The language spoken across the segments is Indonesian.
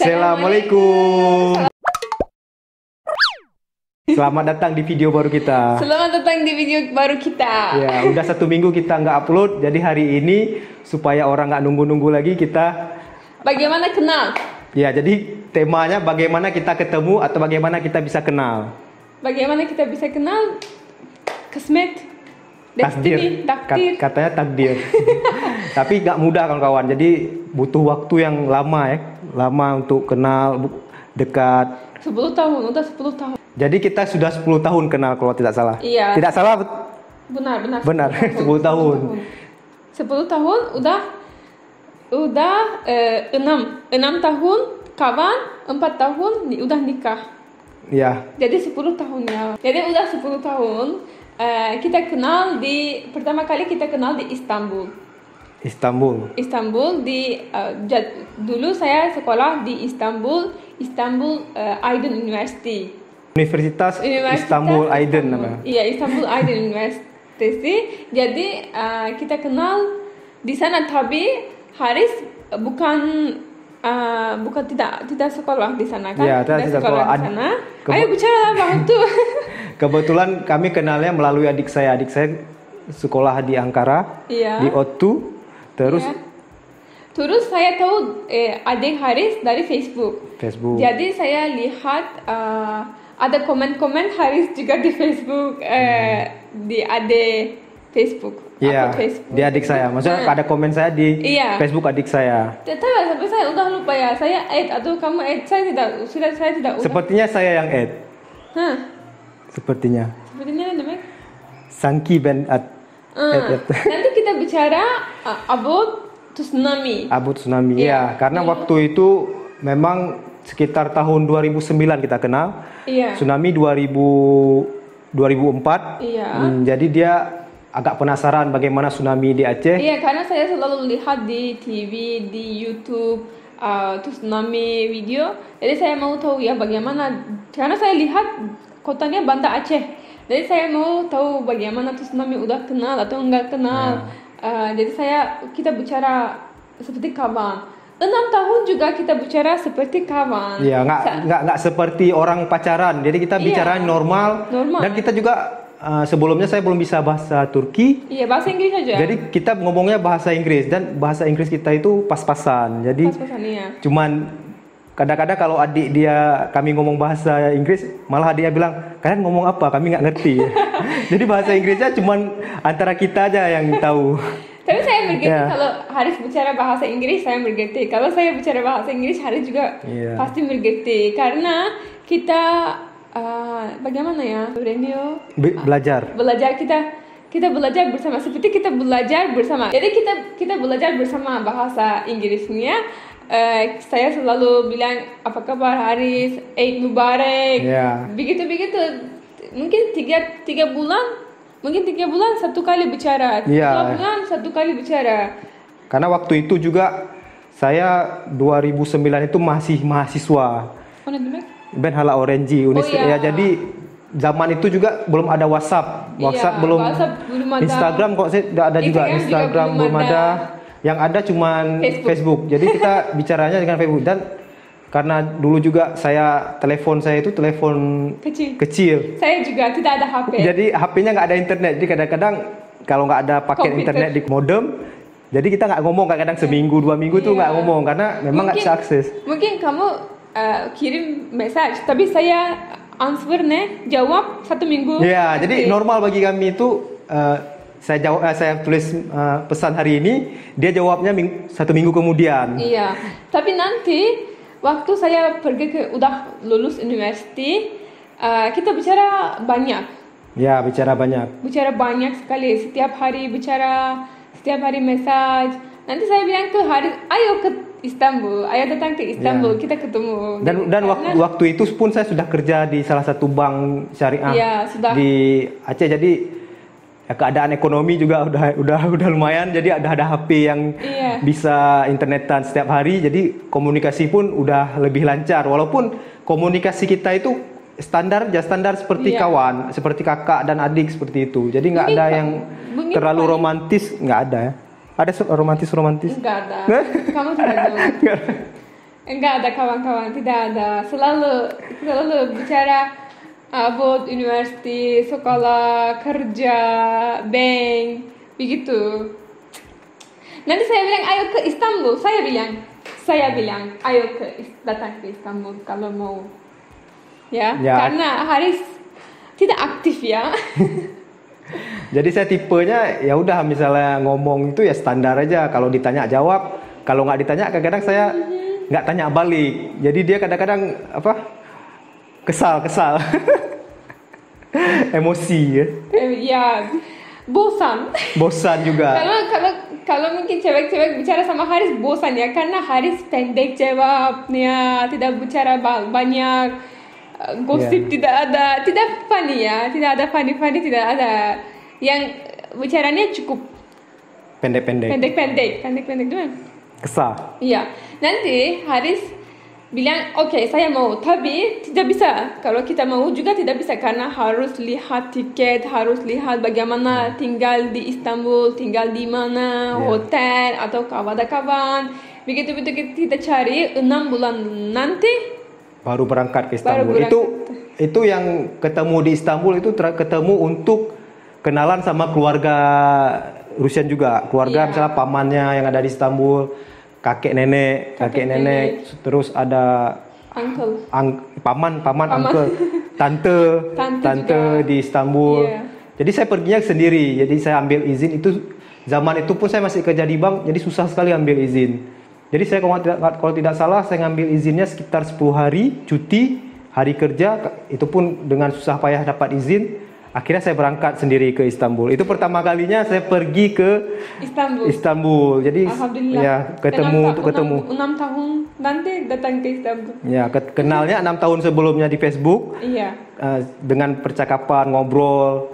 Assalamualaikum. Selamat datang di video baru kita. Ya, udah 1 minggu kita nggak upload, jadi hari ini supaya orang nggak nunggu-nunggu lagi kita. Bagaimana kenal? Ya, jadi temanya bagaimana kita ketemu atau bagaimana kita bisa kenal. Bagaimana kita bisa kenal? Kismet, Takdir. takdir. Katanya takdir. Tapi nggak mudah kawan-kawan. Jadi butuh waktu yang lama ya, lama untuk kenal, dekat. 10 tahun, udah 10 tahun. Jadi kita sudah 10 tahun kenal kalau tidak salah. Iya. Tidak salah? Benar. 10 tahun. 10 tahun udah 6 tahun kawan, 4 tahun udah nikah. Ya. Jadi 10 tahun ya. Jadi udah 10 tahun kita kenal pertama kali kita kenal di Istanbul. Dulu saya sekolah di Istanbul Aydın University. Universitas Istanbul Aydın namanya. Iya, Istanbul Aydın University. Jadi kita kenal di sana, tapi Haris bukan tidak sekolah di sana kan? Iya, tidak sekolah di sana. Ayo bicara waktu. Kebetulan kami kenalnya melalui adik saya. Adik saya sekolah di Ankara, di O2. Terus saya tahu adik Haris dari Facebook. Jadi saya lihat ada komen-komen Haris juga di Facebook, di adik Facebook. Iya, di adik saya. Maksudnya ada komen saya di Facebook adik saya. Tapi saya udah lupa ya. Saya add atau kamu add? Saya tidak. Sepertinya saya yang add. Sepertinya namanya Sangki Ben Ad. Nanti kita bicara about tsunami. Ya, karena waktu itu memang sekitar tahun 2009 kita kenal. Tsunami 2004. Jadi dia agak penasaran bagaimana tsunami di Aceh. Iya, karena saya selalu lihat di TV, di YouTube tsunami video. Jadi saya mau tahu ya bagaimana. Karena saya lihat kotanya Banda Aceh. Jadi saya mau tahu bagaimana tsunami udah kenal atau enggak kenal. Jadi kita bicara seperti kawan. 6 tahun juga kita bicara seperti kawan. Iya, nggak seperti orang pacaran. Jadi kita bicara normal. Dan kita juga sebelumnya saya belum bisa bahasa Turki. Iya, bahasa Inggris aja. Jadi kita ngomongnya bahasa Inggris, dan bahasa Inggris kita itu pas-pasan. Jadi cuman kadang-kadang kalau kami ngomong bahasa Inggris, malah dia bilang, kalian ngomong apa? Kami nggak ngerti. Jadi bahasa Inggrisnya cuman antara kita aja yang tahu. Tapi saya mengerti kalau Haris bicara bahasa Inggris, saya mengerti. Kalau saya bicara bahasa Inggris, Haris juga pasti mengerti. Karena kita bagaimana ya? Belajar kita belajar bersama, seperti kita belajar bersama. Jadi kita belajar bersama bahasa Inggrisnya. Saya selalu bilang apa kabar Haris, Eid Mubarak, begitu. Mungkin 3 bulan 1 kali bicara, 2 bulan 1 kali bicara. Karena waktu itu juga saya 2009 itu masih mahasiswa. Ben Hala Orange ya, jadi zaman itu juga belum ada WhatsApp belum ada. Instagram kok saya tidak ada juga. Instagram belum ada. Yang ada cuman Facebook. Jadi kita bicaranya dengan Facebook. Dan karena dulu juga telepon saya itu telepon kecil. Saya juga tidak ada HP. Jadi HP-nya nggak ada internet. Jadi kadang-kadang kalau nggak ada paket internet di modem, jadi kita nggak ngomong. Kadang-kadang seminggu 2 minggu tuh nggak ngomong karena memang nggak bisa akses. Mungkin kamu kirim message, tapi saya jawab 1 minggu. Ya, jadi normal bagi kami itu. Saya tulis pesan hari ini, dia jawabnya 1 minggu kemudian. Iya, tapi nanti waktu saya pergi udah lulus university, kita bicara banyak. Ya, bicara banyak. Bicara banyak sekali, setiap hari message. Nanti saya bilang ke Haris, ayo ke Istanbul, ayo datang ke Istanbul, kita ketemu. Dan waktu itu pun saya sudah kerja di salah satu bank syariah di Aceh. Jadi keadaan ekonomi juga udah lumayan, jadi ada HP yang bisa internetan setiap hari, jadi komunikasi pun udah lebih lancar. Walaupun komunikasi kita itu standar seperti kawan, seperti kakak dan adik seperti itu. Jadi nggak ada yang terlalu romantis, nggak ada ya. Ada romantis? Nggak ada. Kamu tidak jawab. Enggak ada kawan-kawan, tidak ada. Selalu bicara about university, sekolah, kerja, bank, begitu. Nanti saya bilang ayo ke Istanbul. Saya bilang ayo datang ke Istanbul kalau mau. Ya. Karena Haris tidak aktif ya. Jadi saya tipenya ya udah misalnya ngomong itu ya standar aja. Kalau ditanya jawab, kalau nggak ditanya kadang-kadang saya nggak tanya balik. Jadi dia kadang-kadang kesal. Emosi ya. Ya, bosan juga. Kalau mungkin cewek-cewek bicara sama Haris bosan ya, karena Haris pendek jawabnya, tidak bicara banyak, gosip tidak ada, tidak funny ya, tidak ada funny tidak ada. Yang bicaranya cukup pendek doang. Kesal. Iya. Nanti Haris bilang oke, saya mau, tapi tidak bisa. Kalau kita mau juga tidak bisa karena harus lihat tiket, harus lihat bagaimana tinggal di Istanbul, tinggal di mana, hotel atau kawan-kawan. Begitu kita cari 6 bulan nanti baru berangkat ke Istanbul. Itu yang ketemu di Istanbul itu ketemu untuk kenalan sama keluarga Rusian juga, keluarga misalnya pamannya yang ada di Istanbul. Kakek nenek, terus ada uncle, paman, uncle, tante di Istanbul. Jadi saya perginya sendiri. Jadi saya ambil izin itu, zaman itu pun saya masih kerja di bank, jadi susah sekali ambil izin. Jadi saya kalau tidak salah saya ngambil izinnya sekitar 10 hari cuti, hari kerja, itu pun dengan susah payah dapat izin. Akhirnya saya berangkat sendiri ke Istanbul. Itu pertama kalinya saya pergi ke Istanbul. Jadi ya ketemu. 6 tahun nanti datang ke Istanbul. Ya, kenalnya 6 tahun sebelumnya di Facebook. Iya. Dengan percakapan, ngobrol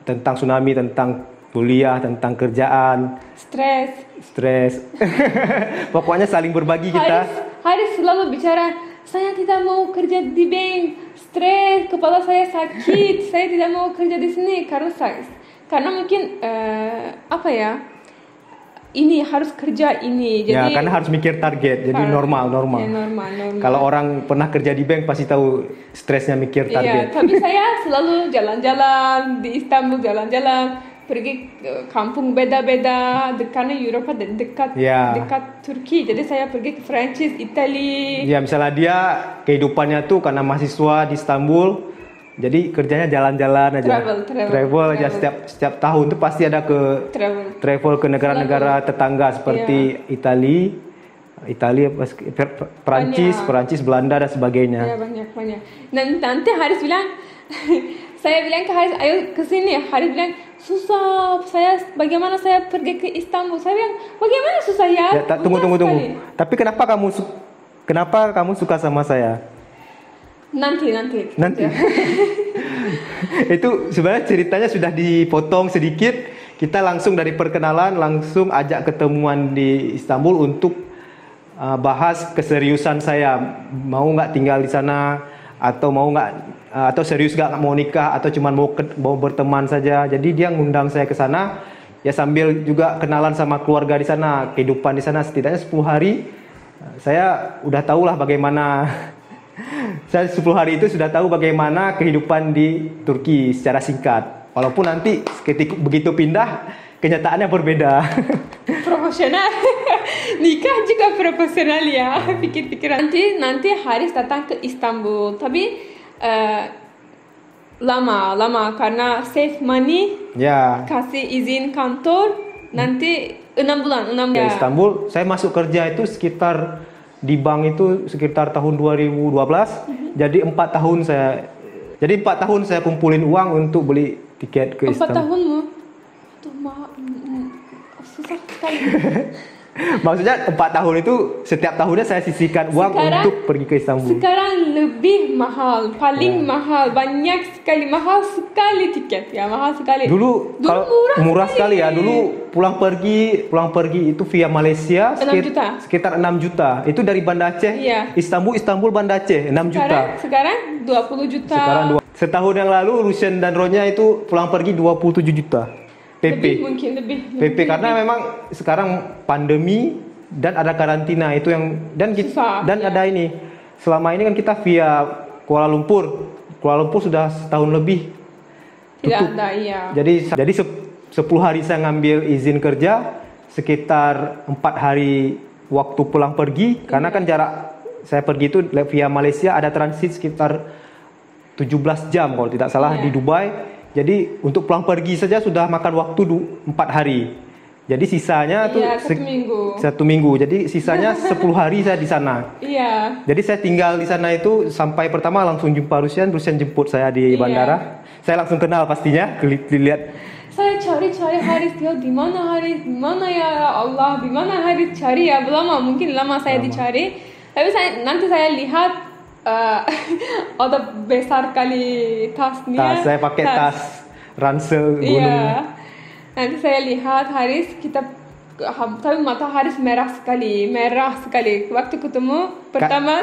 tentang tsunami, tentang kuliah, tentang kerjaan. Stres. Pokoknya saling berbagi kita. Haris selalu bicara, saya tidak mau kerja di bank, stres, kepala saya sakit, saya tidak mau kerja di sini karena mungkin ini harus kerja ini. Jadi ya, karena harus mikir target, jadi normal. Ya, normal. Kalau orang pernah kerja di bank pasti tahu stresnya mikir target. Iya, tapi saya selalu jalan-jalan di Istanbul, pergi ke kampung beda-beda, karena Eropa dekat Turki, jadi saya pergi ke Prancis, Italia. Ya, misalnya dia kehidupannya tuh karena mahasiswa di Istanbul, jadi kerjanya jalan-jalan aja, travel aja setiap tahun tuh pasti ada travel ke negara-negara tetangga seperti Italia, Perancis, Belanda dan sebagainya. Ya, banyak. Nanti Haris bilang, saya bilang ke Haris, ayo ke sini. Haris bilang, susah. Bagaimana saya pergi ke Istanbul? Saya bilang, bagaimana susah ya? Tunggu. Tapi kenapa kamu suka sama saya? Nanti. Itu sebenarnya ceritanya sudah dipotong sedikit. Kita langsung dari perkenalan langsung ajak ketemuan di Istanbul untuk bahas keseriusan saya, mau nggak tinggal di sana atau atau serius nggak mau nikah atau cuma mau berteman saja. Jadi dia ngundang saya ke sana ya, sambil juga kenalan sama keluarga di sana, kehidupan di sana setidaknya 10 hari. Saya udah tahulah bagaimana saya 10 hari itu sudah tahu bagaimana kehidupan di Turki secara singkat. Walaupun nanti ketika begitu pindah kenyataannya berbeda. Profesional. Nikah juga profesional ya. Pikir-pikir nanti Haris datang ke Istanbul. Tapi lama karena save money. Ya. Kasih izin kantor nanti 6 bulan. Ke Istanbul saya masuk kerja itu sekitar di bank itu sekitar tahun 2012. Jadi 4 tahun saya kumpulin uang untuk beli tiket ke Istanbul. 4 tahunmu? Tuh susah sekali. Maksudnya 4 tahun itu setiap tahunnya saya sisihkan uang untuk pergi ke Istanbul. Sekarang lebih mahal, paling mahal, banyak sekali, mahal sekali tiket ya, mahal sekali. Dulu kalau murah sekali ya, dulu pulang pergi itu via Malaysia sekitar 6 juta. Itu dari Banda Aceh, Istanbul Banda Aceh 6 juta. Sekarang 20 juta. Setahun yang lalu Rusian dan Ronya itu pulang pergi 27 juta. PP mungkin lebih karena memang sekarang pandemi, dan ada karantina itu yang Susah, dan ada ini. Selama ini kan kita via Kuala Lumpur. Kuala Lumpur sudah setahun lebih tutup. Tidak ada, iya. Jadi 10 hari saya ngambil izin kerja, sekitar 4 hari waktu pulang pergi, karena kan jarak saya pergi itu via Malaysia ada transit sekitar 17 jam kalau tidak salah di Dubai. Jadi untuk pulang pergi saja sudah makan waktu 4 hari. Jadi sisanya tuh 1 minggu. 1 minggu. Jadi sisanya 10 hari saya di sana. Iya. Jadi saya tinggal di sana itu sampai pertama langsung jumpa Rusian jemput saya di bandara. Saya langsung kenal pastinya, dilihat. Saya cari Haris, dia di mana Haris? Di mana ya Allah? Di mana Haris cari ya? Lama, mungkin lama saya dicari. Tapi nanti saya lihat ada besar kali tasnya. Saya pakai tas ransel gunung. Iya. Nanti saya lihat Haris, tapi mata Haris merah sekali. Waktu ketemu pertama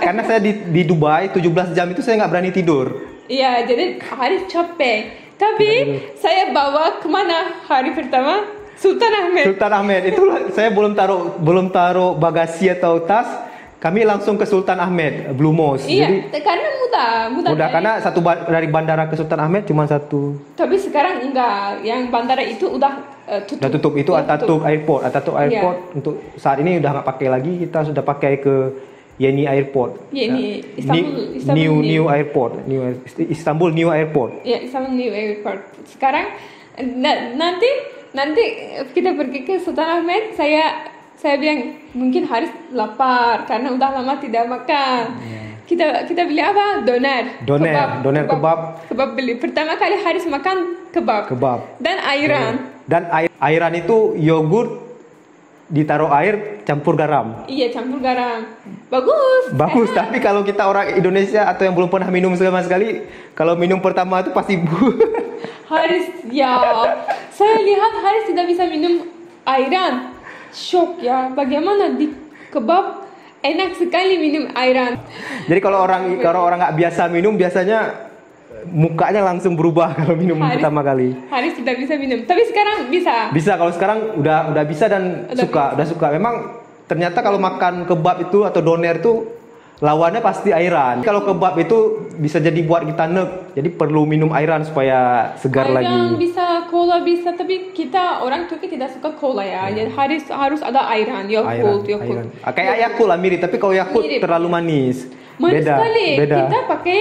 karena saya di Dubai 17 jam itu saya nggak berani tidur. Iya, jadi Haris capek. Tapi saya bawa kemana hari pertama? Sultan Ahmed. Itu saya belum taruh bagasi atau tas. Kami langsung ke Sultan Ahmed, Blue Mosque. Iya, jadi, karena mudah karena dari bandara ke Sultan Ahmed cuma satu. Tapi sekarang enggak, yang bandara itu udah tutup. Udah tutup, itu Ataturk Airport. Untuk saat ini udah nggak pakai lagi, kita sudah pakai ke Yeni Airport. Yeni, Istanbul New Airport. Ya, Istanbul New Airport. Sekarang nanti kita pergi ke Sultan Ahmed, saya bilang mungkin Haris lapar karena udah lama tidak makan. Kita beli apa? Doner kebab beli. Pertama kali Haris makan kebab. Dan ayran. Dan ayran itu yogurt ditaruh air campur garam. Iya, campur garam. Bagus, tapi kalau kita orang Indonesia atau yang belum pernah minum sama sekali, kalau minum pertama itu pasti Haris, saya lihat Haris tidak bisa minum ayran. Shock ya, bagaimana di kebab enak sekali minum ayran. Jadi kalau orang nggak biasa minum, biasanya mukanya langsung berubah kalau minum pertama kali. Haris tidak bisa minum, tapi sekarang bisa. Bisa, kalau sekarang udah bisa dan udah suka. Memang ternyata kalau makan kebab itu atau doner itu lawannya pasti ayran. Kalau kebab itu bisa jadi buat kita nek, jadi perlu minum ayran supaya segar lagi. Ayran bisa, cola bisa, tapi kita orang Turki tidak suka cola ya. Jadi harus ada ayran, Yakult. Kayak Yakult lah mirip, tapi kalau Yakult terlalu manis. Manis sekali. Kita pakai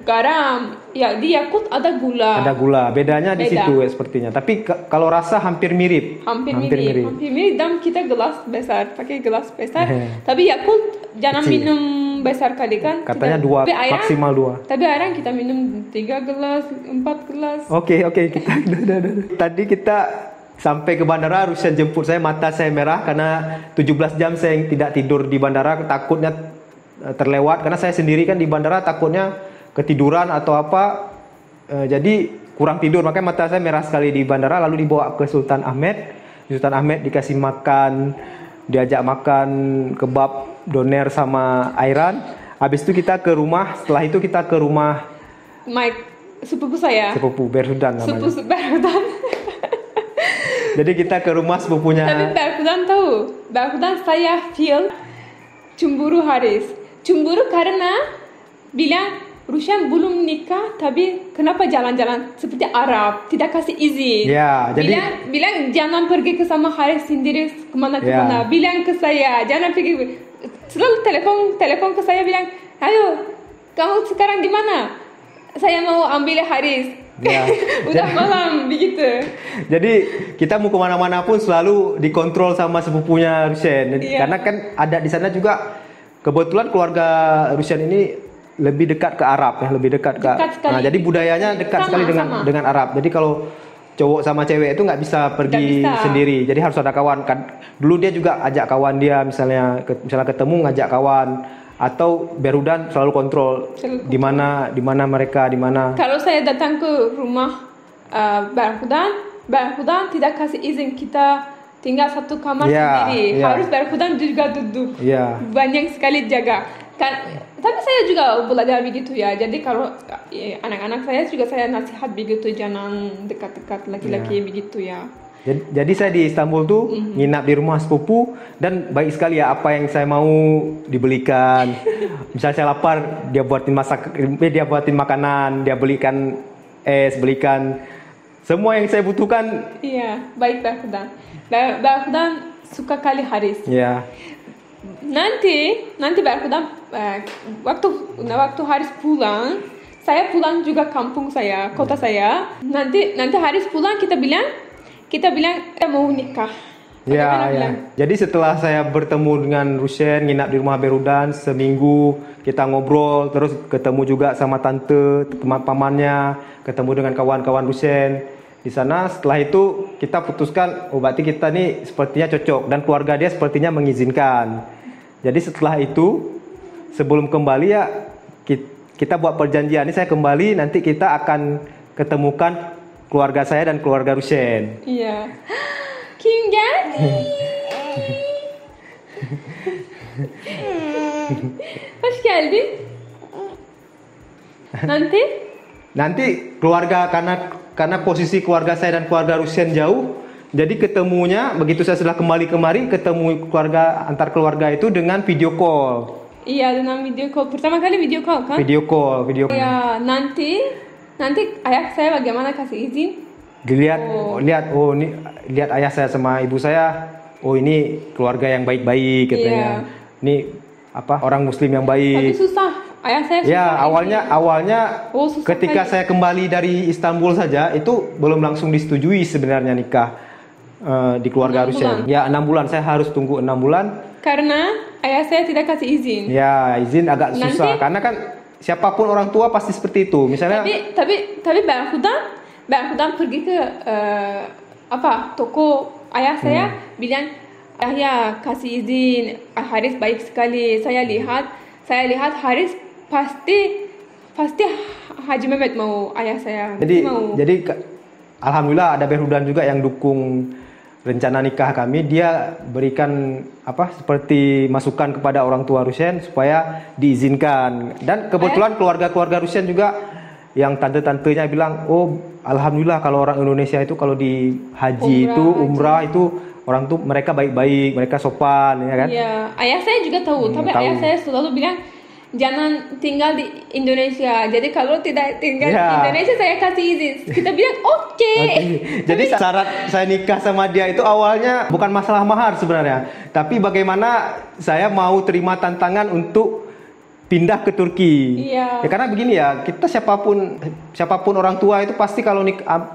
garam. Ya, di Yakult ada gula. Bedanya di situ sepertinya. Tapi kalau rasa hampir mirip. Hampir mirip. Dan kita pakai gelas besar. Tapi Yakult jangan minum besar kali kan. Katanya 2, maksimal 2. Tapi ayran kita minum 3 gelas, 4 gelas. Oke, kita tadi kita sampai ke bandara, Rusian jemput saya, mata saya merah karena 17 jam saya tidak tidur di bandara, takutnya terlewat karena saya sendiri kan di bandara, takutnya ketiduran atau apa. Jadi kurang tidur, makanya mata saya merah sekali di bandara. Lalu dibawa ke Sultan Ahmed. Di Sultan Ahmed dikasih makan, diajak makan kebab, doner sama ayran. Habis itu kita ke rumah. Setelah itu kita ke rumah sepupu saya. Sepupu Berhudan namanya. Sepupu Berhudan. Jadi kita ke rumah sepupunya. Tapi Berhudan tahu. Berhudan saya feel cemburu Haris. Cemburu karena bilang Rusian belum nikah, tapi kenapa jalan-jalan seperti Arab, tidak kasih izin. Ya, jadi bilang jangan pergi ke sama Haris sendiri kemana-kemana. Bilang ke saya jangan pergi. Selalu telepon ke saya bilang, ayo kamu sekarang di mana? Saya mau ambil Haris. Ya. Udah malam begitu. Jadi kita mau kemana-mana pun selalu dikontrol sama sepupunya Rusian. Karena kan ada di sana juga, kebetulan keluarga Rusian ini lebih dekat ke Arab ya, Nah, jadi budayanya dekat sekali dengan Arab. Jadi kalau cowok sama cewek itu nggak bisa pergi sendiri. Jadi harus ada kawan kan. Dulu dia juga ajak kawan dia, misalnya ketemu ngajak kawan, atau Berhudan selalu kontrol di mana mereka di mana. Kalau saya datang ke rumah Berhudan tidak kasih izin kita tinggal satu kamar sendiri. Harus Berhudan juga duduk. Banyak sekali jaga. Tapi saya juga belajar begitu ya. Jadi kalau anak-anak saya juga saya nasihat begitu, jangan dekat-dekat laki-laki begitu ya. Jadi saya di Istanbul tuh nginap di rumah sepupu dan baik sekali ya, apa yang saya mau dibelikan. Misalnya saya lapar, dia buatin makanan, dia belikan es, belikan semua yang saya butuhkan. Iya, baik Berhudan. Berhudan suka kali Haris. Ya. Nanti Berhudan waktu Haris pulang, saya pulang juga kampung saya, kota saya. Nanti Haris pulang kita bilang mau nikah. Ya. Jadi setelah saya bertemu dengan Rushen, nginap di rumah Berhudan seminggu, kita ngobrol, terus ketemu juga sama tante, teman pamannya, ketemu dengan kawan-kawan Rushen. Di sana setelah itu kita putuskan, oh berarti kita nih sepertinya cocok dan keluarga dia sepertinya mengizinkan. Jadi setelah itu sebelum kembali ya kita buat perjanjian. Ini saya kembali, nanti kita akan ketemukan keluarga saya dan keluarga Rushen. Iya. Kim geldi. Hoş geldin. Nanti keluarga, karena posisi keluarga saya dan keluarga Rushen jauh, jadi ketemunya begitu saya sudah kembali kemari, ketemu antar keluarga itu dengan video call. Iya, dengan video call. Pertama kali video call kan? Video call. Ya, nanti ayah saya bagaimana kasih izin? Lihat ayah saya sama ibu saya. Oh ini keluarga yang baik-baik katanya. Iya. Ini orang Muslim yang baik. Tapi susah. Ayah saya susah. Ya awalnya susah ketika kali. saya kembali dari Istanbul saja itu belum langsung disetujui sebenarnya nikah di keluarga Rushen. Ya 6 bulan, saya harus tunggu 6 bulan. Karena ayah saya tidak kasih izin. Ya izin agak susah karena kan siapapun orang tua pasti seperti itu. Misalnya. Tapi Berhudan pergi ke toko ayah saya bilang ayah kasih izin, Haris baik sekali. Saya lihat Haris pasti Haji Mehmet mau ayah saya. Jadi alhamdulillah ada Berhudan juga yang dukung rencana nikah kami. Dia berikan seperti masukan kepada orang tua Rushen supaya diizinkan. Dan kebetulan keluarga Rushen juga yang tante-tantenya bilang, oh alhamdulillah kalau orang Indonesia itu kalau di haji umrah itu orang tuh mereka baik-baik, mereka sopan, ya kan? Iya, ayah saya juga tahu. Tapi ayah saya selalu bilang jangan tinggal di Indonesia. Jadi kalau tidak tinggal di Indonesia saya kasih izin. Kita bilang oke. Jadi syarat saya nikah sama dia itu awalnya bukan masalah mahar sebenarnya, tapi bagaimana saya mau terima tantangan untuk pindah ke Turki. Iya. Ya karena begini ya, kita siapapun orang tua itu pasti kalau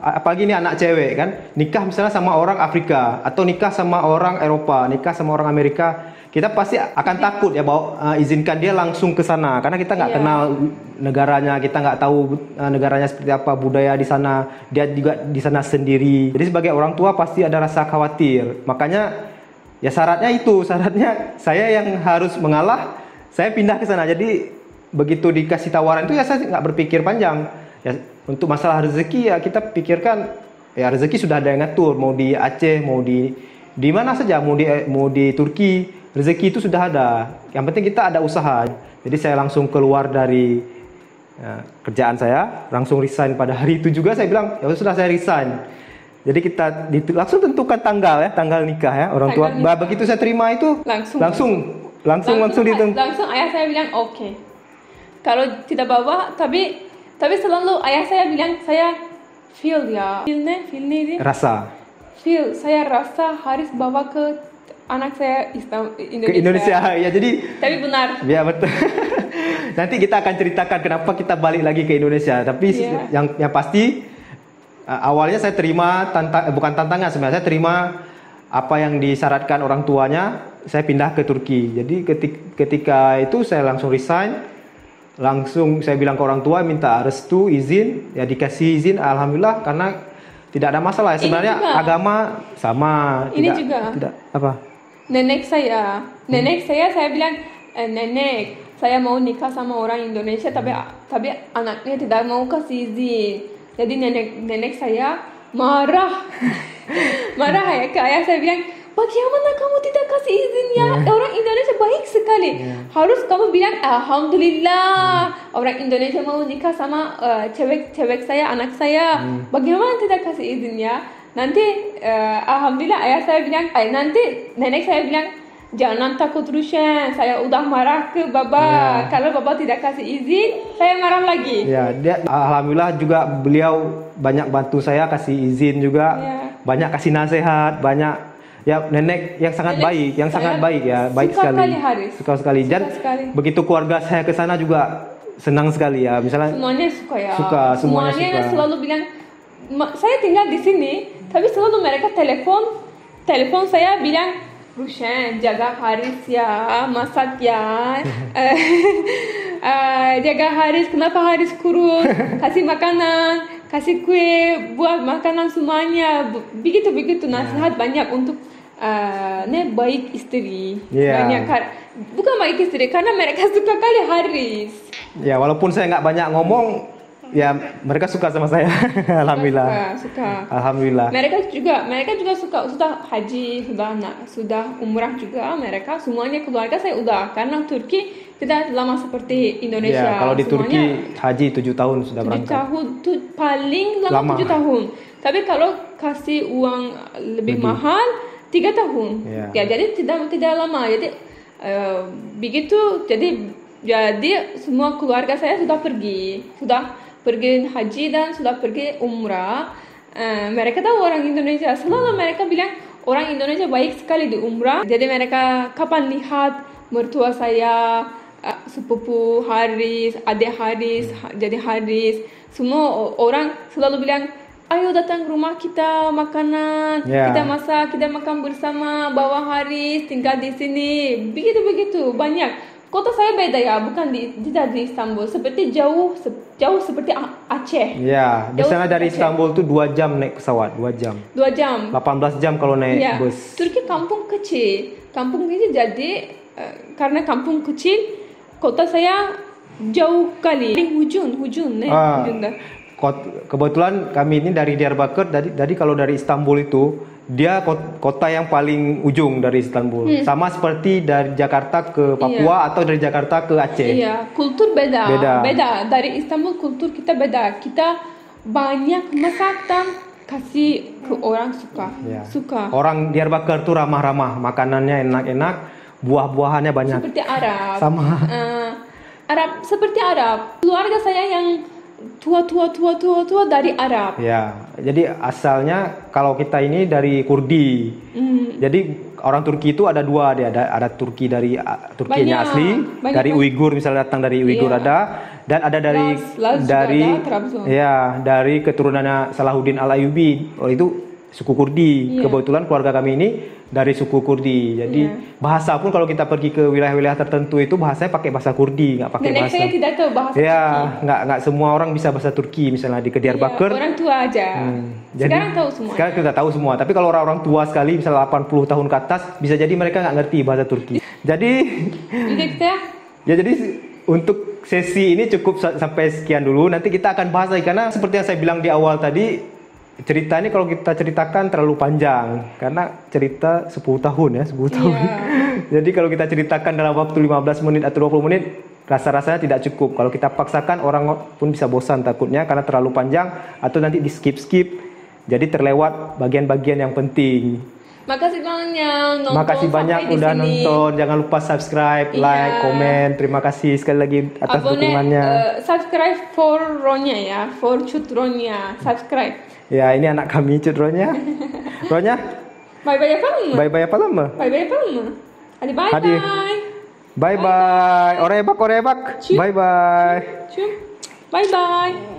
apalagi ini anak cewek kan, nikah misalnya sama orang Afrika atau nikah sama orang Eropa, nikah sama orang Amerika, kita pasti akan takut ya bahwa izinkan dia langsung ke sana karena kita nggak kenal negaranya, kita nggak tahu negaranya seperti apa, budaya di sana, dia juga di sana sendiri. Jadi sebagai orang tua pasti ada rasa khawatir. Makanya ya syaratnya saya yang harus mengalah. Saya pindah ke sana. Jadi begitu dikasih tawaran itu ya saya nggak berpikir panjang. Ya untuk masalah rezeki ya kita pikirkan ya rezeki sudah ada yang ngatur. Mau di Aceh, mau di mana saja, mau di Turki, rezeki itu sudah ada. Yang penting kita ada usaha. Jadi saya langsung keluar dari kerjaan saya, langsung resign pada hari itu juga. Saya bilang ya sudah saya resign. Jadi kita langsung tentukan tanggal nikah ya orang tua. Begitu saya terima itu langsung ayah saya bilang oke. Kalau tidak bawa tapi selalu ayah saya bilang saya feel ini saya rasa Haris bawa ke anak saya Indonesia. Ke Indonesia ya, jadi tapi benar. Ya betul. Nanti kita akan ceritakan kenapa kita balik lagi ke Indonesia. Tapi yang pasti awalnya saya terima bukan tantangan sebenarnya, saya terima apa yang disyaratkan orang tuanya. Saya pindah ke Turki. Jadi ketika itu saya langsung resign. Langsung saya bilang ke orang tua minta restu, izin, ya dikasih izin alhamdulillah karena tidak ada masalah. Sebenarnya agama sama. Ini juga. Tidak apa? Nenek saya bilang nenek, saya mau nikah sama orang Indonesia tapi anaknya tidak mau kasih izin. Jadi nenek saya marah ya ke ayah. Saya bilang bagaimana kamu tidak kasih izin ya? Orang Indonesia baik sekali. Harus kamu bilang alhamdulillah orang Indonesia mau nikah sama cewek saya, anak saya. Bagaimana tidak kasih izin ya? Nanti alhamdulillah ayah saya bilang, nanti nenek saya bilang jangan takut Rushen, saya udah marah ke baba. Kalau baba tidak kasih izin, saya marah lagi. Ya, dia alhamdulillah juga beliau banyak bantu saya, kasih izin juga, banyak kasih nasihat, banyak ya nenek yang sangat baik, yang sangat baik ya, baik sekali. Suka sekali. Dan begitu keluarga saya ke sana juga senang sekali ya. Misalnya semuanya suka ya. Semuanya suka. Selalu bilang saya tinggal di sini, tapi selalu mereka telepon saya bilang, Rushen, jaga Haris ya, masak ya, jaga Haris, kenapa Haris kurus, kasih makanan, kasih kue, buat makanan semuanya, begitu nasihat banyak untuk baik istri, banyak bukan baik istri, karena mereka suka kali Haris. Ya, walaupun saya nggak banyak ngomong, ya mereka suka sama saya. Alhamdulillah. Suka. Alhamdulillah. Mereka juga suka, sudah haji, sudah umrah juga, mereka semuanya keluarga saya udah, karena Turki tidak lama seperti Indonesia. Ya, kalau di Turki haji 7 tahun sudah berangkat. 7 tahun paling lama 7 tahun. Tapi kalau kasih uang lebih mahal 3 tahun. Ya, jadi tidak lama. Jadi begitu, jadi semua keluarga saya sudah pergi haji dan sudah pergi umrah. Mereka tahu orang Indonesia, selalu mereka bilang orang Indonesia baik sekali di umrah. Jadi mereka kapan lihat mertua saya, sepupu Haris, adik Haris, jadi Haris, semua orang selalu bilang, ayo datang rumah kita, makanan, kita masak, kita makan bersama, bawa Haris tinggal di sini, begitu banyak. Kota saya beda ya, bukan tidak di Istanbul, seperti jauh seperti Aceh. Ya, di sana dari Istanbul tuh 2 jam naik pesawat, 2 jam. 2 jam. 18 jam kalau naik bus. Turki kampung kecil jadi karena kampung kecil, kota saya jauh kali. Hujun dah. Kebetulan kami ini dari Diyarbakır, jadi kalau dari Istanbul itu dia kota yang paling ujung dari Istanbul. Sama seperti dari Jakarta ke Papua atau dari Jakarta ke Aceh. Iya, kultur beda. Dari Istanbul kultur kita beda. Kita banyak masak dan kasih ke orang suka. Orang Diyarbakır tuh ramah-ramah, makanannya enak-enak, buah-buahannya banyak. Seperti Arab. Sama. Seperti Arab. Keluarga saya yang tua dari Arab. Ya, jadi asalnya kalau kita ini dari Kurdi. Jadi orang Turki itu ada 2, ada Turki dari Turkinya asli, dari Uighur misalnya datang dari Uighur ada, dan ada dari keturunannya Salahuddin Al-Ayyubi. Itu suku Kurdi. Kebetulan keluarga kami ini dari suku Kurdi. Jadi bahasa pun kalau kita pergi ke wilayah-wilayah tertentu itu bahasanya pakai bahasa Kurdi, nggak pakai bahasa. Saya tidak tahu bahasa Turki. Nggak semua orang bisa bahasa Turki. Misalnya di Diyarbakır. Orang tua aja. Sekarang tahu semua. Sekarang kita tahu semua. Tapi kalau orang tua sekali, misalnya 80 tahun ke atas, bisa jadi mereka nggak ngerti bahasa Turki. Jadi untuk sesi ini cukup sampai sekian dulu. Nanti kita akan bahas lagi, karena seperti yang saya bilang di awal tadi, cerita ini kalau kita ceritakan terlalu panjang, karena cerita 10 tahun ya, 10 tahun. Jadi kalau kita ceritakan dalam waktu 15 menit atau 20 menit, rasa-rasanya tidak cukup. Kalau kita paksakan, orang pun bisa bosan takutnya karena terlalu panjang, atau nanti di skip. Jadi terlewat bagian-bagian yang penting. Makasih banyak Makasih banyak udah nonton. Jangan lupa subscribe, like, komen. Terima kasih sekali lagi atas dukungannya. Subscribe for Ronya ya, for Cut Ronya. Subscribe. Ya, ini anak kami Cut Ronya. Ronya. Bye-bye apa lama? Bye-bye apa lama? Bye-bye apa lama? Hadi bye-bye. Bye-bye. Orebak. Bye-bye. Bye-bye.